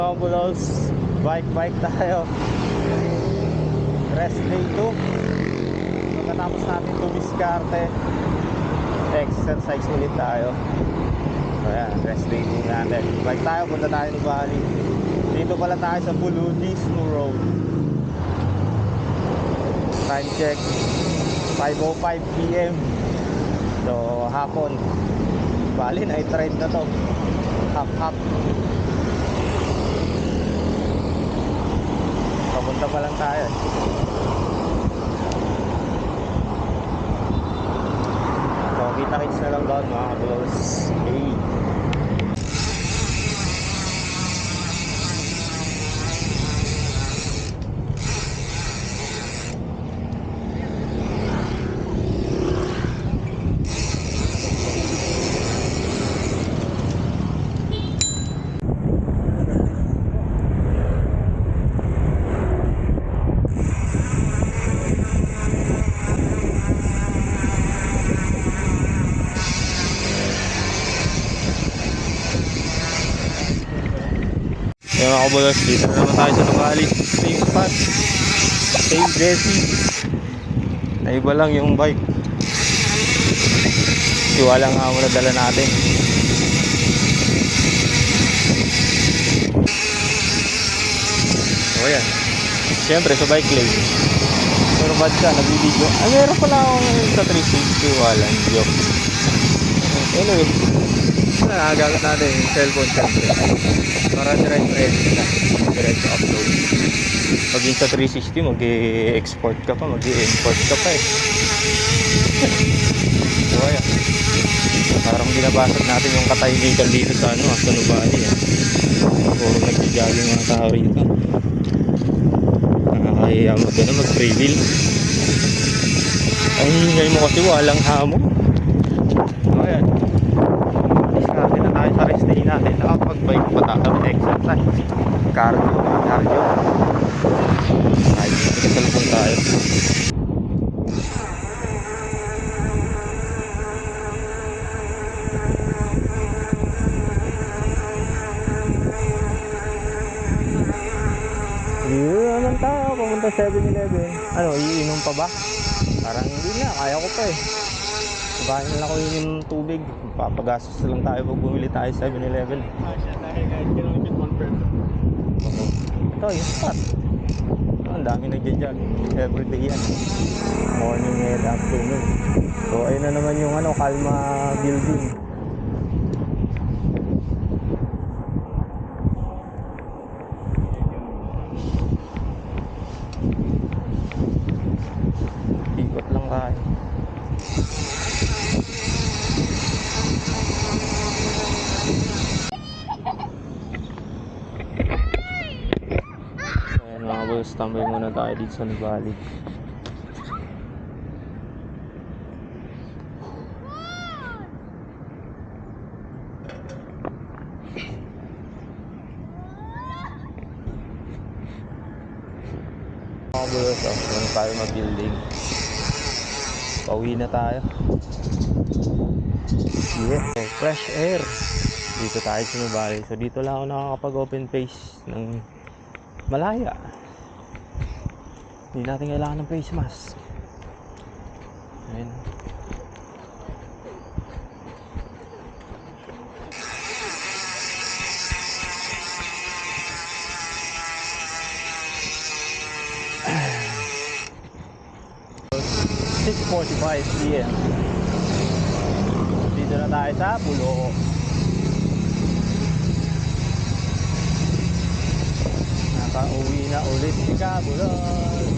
Mga bulos, bike tayo. Rest day 2. Pagkatapos natin dumiskarte, exercise ulit tayo. So yan, rest day 2 natin. Bike tayo, punta tayo ng Bali. Dito pala tayo sa Buludismo Road. Time check 5:05 PM. So hapon. Bali na i-trend na to. Hap. Papunta pa lang tayo. So kita-kits na lang doon mga kabulos. Hey. Yung mga kabulos, dito na naman tayo sa Nuvali. Same spot, same Jessie. Naiba lang yung bike. Siwala nga muna dala natin. O yan, siyempre sa bike lane. Pero bad ka, nagbibideo. Meron pala akong sa 360. Walang joke. Anyway, nagagamit natin yung cellphone siyempre para diretso upload. Pag yun sa 360 mag-i-export ka pa, mag-i-import ka pa eh. So ayan, parang binabasag natin yung katahimikan dito sa sa Nuvali eh. Puro nagja-jogging mga tao rito. Nakakahiya mag-free wheel. Ang hingay mo kasi walang hamon. So ayan, diskarte na tayo sa rest day natin. Nakapag-bike pa tayo, exercise, cardio. Kahit nagsalubong tayo. Dito naman tayo, pumunta 7-Eleven. Ano, iinom pa ba? Parang hindi na, kaya ko pa eh. Bahay na lang ako yung tubig. Papagastos na lang tayo pag bumili tayo 7-Eleven. Ito yung spot. Ang dami nagja-jog. Everyday yan. Morning and afternoon. So ayun na naman yung Calma building. Ikot lang tayo. Ayan mga boss, tambay muna tayo dito sa Nuvali. Mga boss, lang tayo mag-building. Pauwi na tayo. Yeah, so fresh air. Dito tayo sa Nuvali. So dito lang ako nakakapag-open face ng malaya. Hindi natin kailangan ng face mask. Ayan. PM. Dito na tayo sa Pulo. Nakauwi na ulit si Kabulon.